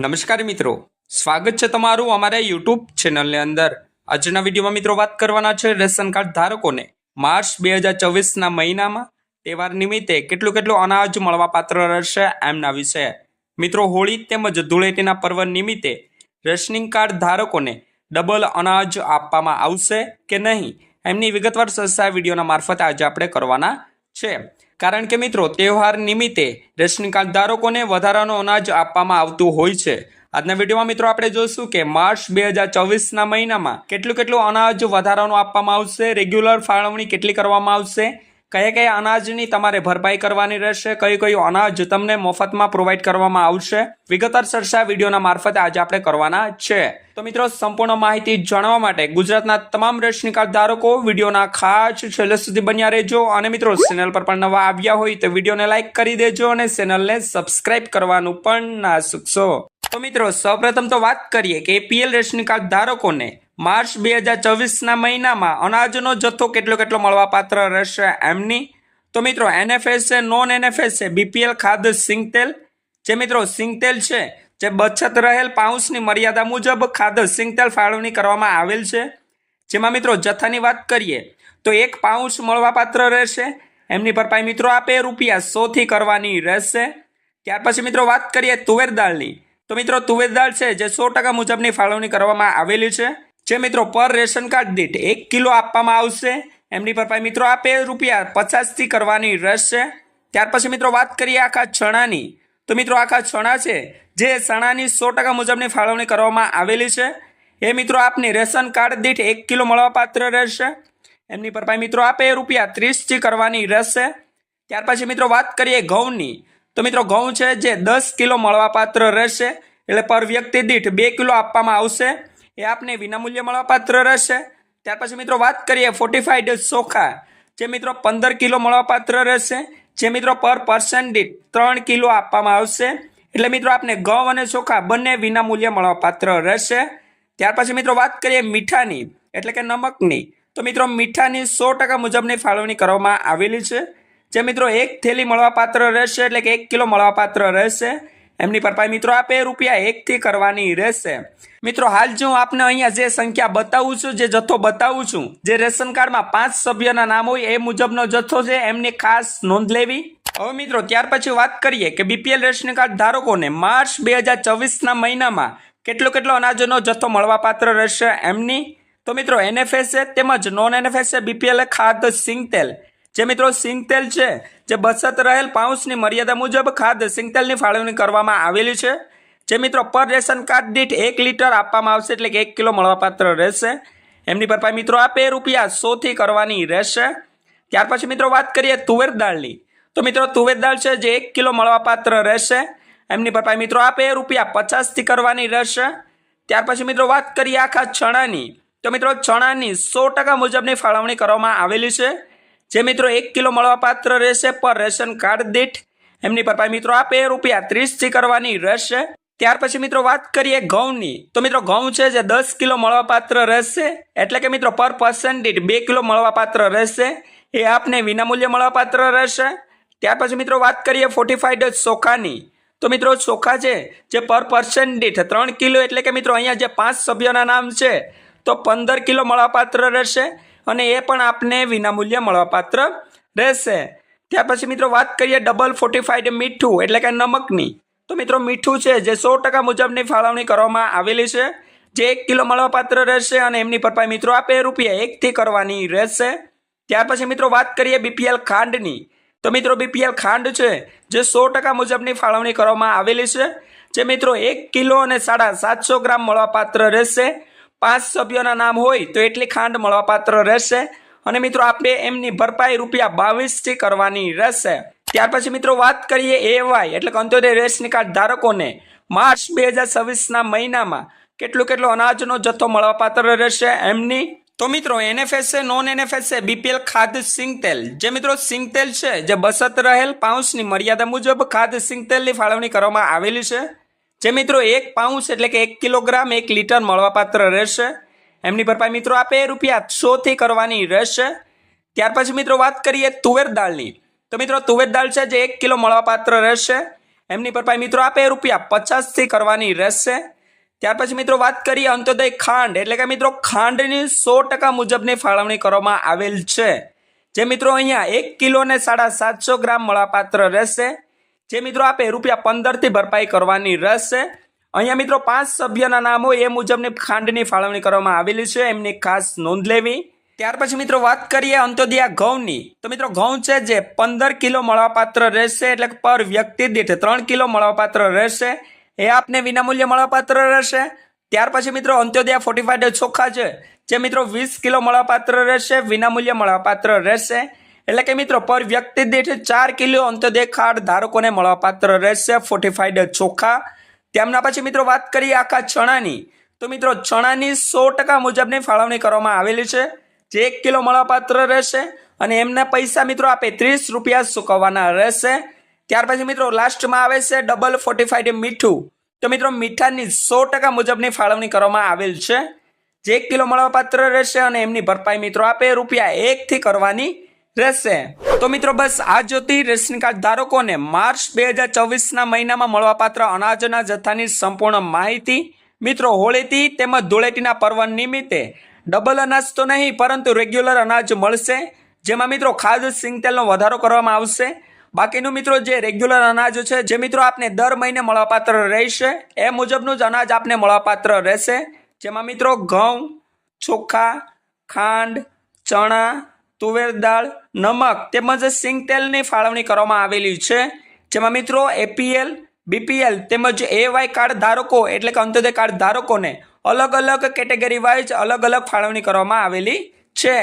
નમસ્કાર મિત્રો, સ્વાગત છે તમારું અમારા યુટ્યુબ ચેનલની અંદર। આજના વિડીયોમાં મિત્રો વાત કરવાના છે રેશન કાર્ડ ધારકોને માર્ચ 2024ના મહિનામાં તહેવાર નિમિત્તે કેટલું અનાજ મળવાપાત્ર રહેશે એમના વિશે। મિત્રો, હોળી તેમજ ધૂળેટીના પર્વ નિમિત્તે રેશનિંગ કાર્ડ ધારકોને ડબલ અનાજ આપવામાં આવશે કે નહીં એમની વિગતવાર ચર્ચા વિડીયોના મારફતે આજે આપણે કરવાના છે। કારણ કે મિત્રો, તહેવાર નિમિત્તે રેશનિંગ કાર્ડ ધારકોને વધારાનો અનાજ આપવામાં આવતું હોય છે। આજના વિડીયોમાં મિત્રો આપણે જોઈશું કે માર્ચ 2024ના મહિનામાં કેટલું અનાજ વધારાનું આપવામાં આવશે, રેગ્યુલર ફાળવણી કેટલી કરવામાં આવશે, કયા અનાજની તમારે ભરપાઈ કરવાની રહેશે, કયું અનાજ તમને મફતમાં પ્રોવાઈડ કરવામાં આવશે, વિગતવાર ચર્ચા વિડીયોના મારફતે આજે આપણે કરવાના છે। તો મિત્રો, સંપૂર્ણ માહિતી જાણવા માટે ગુજરાતના તમામ રેશનિંગ કાર્ડ ધારકો વિડીયોના ખાસ છેલ્લે સુધી બન્યા રહેજો। અને મિત્રો, ચેનલ પર પણ નવા આવ્યા હોય તો વિડીયોને લાઈક કરી દેજો અને ચેનલને સબસ્ક્રાઇબ કરવાનું પણ ના ચૂકશો। તો મિત્રો, સૌપ્રથમ તો વાત કરીએ કે એપીએલ રેશનિંગ કાર્ડ ધારકોને માર્ચ 2024ના મહિનામાં અનાજનો જથ્થો કેટલો મળવાપાત્ર રહેશે એમની। તો મિત્રો, એનએફએસએ, નોન એનએફએસએ, બીપીએલ ખાદ્ય સિંગતેલ, જે મિત્રો સિંગતેલ છે જે બચત રહેલ પાઉચની મર્યાદા મુજબ ખાદ્ય સિંગતેલ ફાળવણી કરવામાં આવેલ છે। જેમાં મિત્રો જથ્થાની વાત કરીએ તો 1 પાઉચ મળવાપાત્ર રહેશે। એમની ભરપાઈ મિત્રો આપે ₹100 થી કરવાની રહેશે। ત્યાર પછી મિત્રો વાત કરીએ તુવેર દાળની, તો મિત્રો તુવેર દાળ છે જે 100% મુજબની ફાળવણી કરવામાં આવેલી છે। જે મિત્રો પર રેશન કાર્ડ દીઠ 1 કિલો આપવામાં આવશે। એમની ભરપાઈ મિત્રો આપે ₹50 થી કરવાની રહેશે। ત્યાર પછી મિત્રો વાત કરીએ આખા ચણાની, તો મિત્રો આખા ચણા છે જે ચણાની 100% મુજબની ફાળવણી કરવામાં આવેલી છે। એ મિત્રો આપની રેશન કાર્ડ દીઠ 1 કિલો મળવાપાત્ર રહેશે। એમની ભરપાઈ મિત્રો આપે ₹30 થી કરવાની રહેશે। ત્યાર પછી મિત્રો વાત કરીએ ઘઉંની, તો મિત્રો ઘઉં છે જે 10 કિલો મળવાપાત્ર રહેશે। એટલે પર વ્યક્તિ દીઠ 2 કિલો આપવામાં આવશે। એ આપને વિનામૂલ્ય મળવાપાત્ર રહેશે। ત્યાર પછી મિત્રો વાત કરીએ ફોર્ટિફાઈડ ચોખા, જે મિત્રો 15 કિલો મળવાપાત્ર રહેશે। જે મિત્રો પર પર્સન દીઠ 3 કિલો આપવામાં આવશે। એટલે મિત્રો આપને ઘઉં અને ચોખા બંને વિનામૂલ્ય મળવાપાત્ર રહેશે। ત્યાર પછી મિત્રો વાત કરીએ મીઠાની, એટલે કે નમકની, તો મિત્રો મીઠાની 100% મુજબની ફાળવણી કરવામાં આવેલી છે। જે મિત્રો 1 થેલી મળવાપાત્ર રહેશે, એટલે કે 1 કિલો મળવાપાત્ર રહેશે। એમની ભરપાઈ મિત્રો આપે ₹1 થી કરવાની રહેશે। મિત્રો, હાલ જો આપને અહીંયા જે સંખ્યા બતાવું છું, જે જથ્થો બતાવું છું, જે રેશન કાર્ડમાં 5 સભ્યોના નામ હોય એ મુજબનો જથ્થો છે, એમની ખાસ નોંધ લેવી। હવે મિત્રો ત્યાર પછી વાત કરીએ કે બીપીએલ રેશન કાર્ડ ધારકોને માર્ચ 2024ના મહિનામાં કેટલો અનાજનો જથ્થો મળવાપાત્ર રહેશે એમની। તો મિત્રો એનએફએસએ તેમજ નોન એનએફએસએ બીપીએલ ખાદ્ય સિંગતેલ, જે મિત્રો સિંગતેલ છે જે બચત રહેલ પાઉચની મર્યાદા મુજબ ખાદ્ય સિંગતેલની ફાળવણી કરવામાં આવેલી છે। જે મિત્રો પર રેશન કાર્ડ દીઠ 1 લીટર આપવામાં આવશે, એટલે કે 1 કિલો મળવાપાત્ર રહેશે। એમની ભરપાઈ મિત્રો આપે ₹100 થી કરવાની રહેશે। ત્યાર પછી મિત્રો વાત કરીએ તુવેર દાળની, તો મિત્રો તુવેર દાળ છે જે 1 કિલો મળવાપાત્ર રહેશે। એમની ભરપાઈ મિત્રો આપે ₹50 થી કરવાની રહેશે। ત્યાર પછી મિત્રો વાત કરીએ આખા ચણાની, તો મિત્રો ચણાની 100% મુજબની ફાળવણી કરવામાં આવેલી છે। જે મિત્રો 1 કિલો મળવાપાત્ર રહેશે પર રેશન કાર્ડ દીઠ। એમની ભરપાઈ મિત્રો આપે ₹30 થી કરવાની રહેશે। ત્યાર પછી મિત્રો વાત કરીએ ઘઉંની, તો મિત્રો ઘઉં છે જે 10 કિલો મળવાપાત્ર રહેશે। એટલે કે મિત્રો પર પર્સન દીઠ 2 કિલો મળવાપાત્ર રહેશે। એ આપને વિનામૂલ્ય મળવાપાત્ર રહેશે। ત્યાર પછી મિત્રો વાત કરીએ ફોર્ટિફાઈડ ચોખાની, તો મિત્રો ચોખા છે જે પર પર્સન દીઠ 3 કિલો, એટલે કે મિત્રો અહીંયા જે 5 સભ્યોના નામ છે તો 15 કિલો મળવાપાત્ર રહેશે। અને એ પણ આપને વિનામૂલ્ય મળવાપાત્ર રહેશે। ત્યાર પછી મિત્રો વાત કરીએ ડબલ ફોર્ટિફાઈડ મીઠું, એટલે કે નમકની, તો મિત્રો મીઠું છે જે 100% મુજબની ફાળવણી કરવામાં આવેલી છે। જે 1 કિલો મળવાપાત્ર રહેશે અને એમની ભરપાઈ મિત્રો આપે ₹1 થી કરવાની રહેશે। ત્યાર પછી મિત્રો વાત કરીએ બીપીએલ ખાંડની, તો મિત્રો બીપીએલ ખાંડ છે જે 100% મુજબની ફાળવણી કરવામાં આવેલી છે। જે મિત્રો 1 કિલો અને 750 ગ્રામ મળવાપાત્ર રહેશે। 5 સભ્યોના નામ હોય તો એટલી ખાંડ મળવાપાત્ર રહેશે। અને મિત્રો આપે એમની ભરપાઈ ₹22 થી કરવાની રહેશે। ત્યાર પછી મિત્રો વાત કરીએ એવાય, એટલે કે અંત્યોદય રેશન કાર્ડ ધારકોને માર્ચ 2024ના મહિનામાં કેટલો અનાજનો જથ્થો મળવાપાત્ર રહેશે એમની। તો મિત્રો એનએફએસએ, નોન એનએફએસએ બીપીએલ ખાદ્ય સિંગતેલ, જે મિત્રો સિંગતેલ છે જે બચત રહેલ પાઉચની મર્યાદા મુજબ ખાદ્ય સિંગતેલની ફાળવણી કરવામાં આવેલી છે। જે મિત્રો 1 પાઉચ, એટલે કે 1 કિલોગ્રામ 1 લીટર મળવાપાત્ર રહેશે। એમની ભરપાઈ મિત્રો આપે ₹100 થી કરવાની રહેશે। ત્યાર પછી મિત્રો વાત કરીએ તુવેર દાળની, તો મિત્રો તુવેર દાળ છે જે 1 કિલો મળવાપાત્ર રહેશે। એમની ભરપાઈ મિત્રો આપે ₹50 કરવાની રહેશે। ત્યાર પછી મિત્રો વાત કરીએ અંત્યોદય ખાંડ એટલે કે મિત્રો ખાંડની 100% મુજબની ફાળવણી કરવામાં આવેલ છે, જે મિત્રો અહીંયા 1 કિલો ને 750 ગ્રામ મળવાપાત્ર રહેશે, જે મિત્રો આપે ₹15 થી ભરપાઈ કરવાની રહેશે। અહીંયા મિત્રો 5 સભ્યોના નામ હોય એ મુજબની ખાંડની ફાળવણી કરવામાં આવેલી છે, એમની ખાસ નોંધ લેવી। ત્યાર પછી મિત્રો વાત કરીએ અંત્યોદય ઘઉંની, તો મિત્રો ઘઉં છે જે 15 કિલો મળવાપાત્ર રહેશે, એટલે કે પર વ્યક્તિ દીઠ 3 કિલો મળવાપાત્ર રહેશે, એ આપને વિનામૂલ્ય મળવાપાત્ર રહેશે। ત્યાર પછી મિત્રો અંત્યોદય ફોર્ટિફાઈડ ચોખા છે, જે મિત્રો 20 કિલો મળવાપાત્ર રહેશે, વિનામૂલ્ય મળવાપાત્ર રહેશે, એટલે કે મિત્રો પર વ્યક્તિ દીઠ 4 કિલો અંત્યોદય કાર્ડ ધારકોને મળવાપાત્ર રહેશે ફોર્ટિફાઈડ ચોખા। તેમના પછી મિત્રો વાત કરીએ આખા ચણાની, તો મિત્રો ચણાની 100% મુજબની ફાળવણી કરવામાં આવેલી છે, જે 1 કિલો મળવાપાત્ર રહેશે અને એમના પૈસા મિત્રો આપે ₹30 ચૂકવવાના રહેશે। ત્યાર પછી મિત્રો લાસ્ટમાં આવે છે ડબલ ફોર્ટિફાઈડ મીઠું, તો મિત્રો મીઠાની 100% મુજબની ફાળવણી કરવામાં આવેલ છે, જે 1 કિલો મળવાપાત્ર રહેશે અને એમની ભરપાઈ મિત્રો આપે ₹1 થી કરવાની રહેશે। તો મિત્રો બસ આ જોતી રેશન કાર્ડ ધારકોને માર્ચ 2024ના મહિનામાં મળવાપાત્ર અનાજના જથ્થાની સંપૂર્ણ માહિતી। મિત્રો હોળીથી તેમજ ધૂળેટીના પર્વ નિમિત્તે ડબલ અનાજ તો નહીં પરંતુ રેગ્યુલર અનાજ મળશે, જેમાં મિત્રો ખાદ સિંગતેલનો વધારો કરવામાં આવશે। બાકીનું મિત્રો જે રેગ્યુલર અનાજ છે, જે મિત્રો આપને દર મહિને મળવાપાત્ર રહેશે, એ મુજબનું જ અનાજ આપને મળવાપાત્ર રહેશે, જેમાં મિત્રો ઘઉં, ચોખા, ખાંડ, ચણા, તુવેર દાળ, નમક તેમજ સિંગતેલની ફાળવણી કરવામાં આવેલી છે, જેમાં મિત્રો APL, BPL તેમજ AY કાર્ડ ધારકો એટલે કે અંત્યોદય કાર્ડ ધારકોને અલગ અલગ કેટેગરી વાઇઝ અલગ અલગ ફાળવણી કરવામાં આવેલી છે।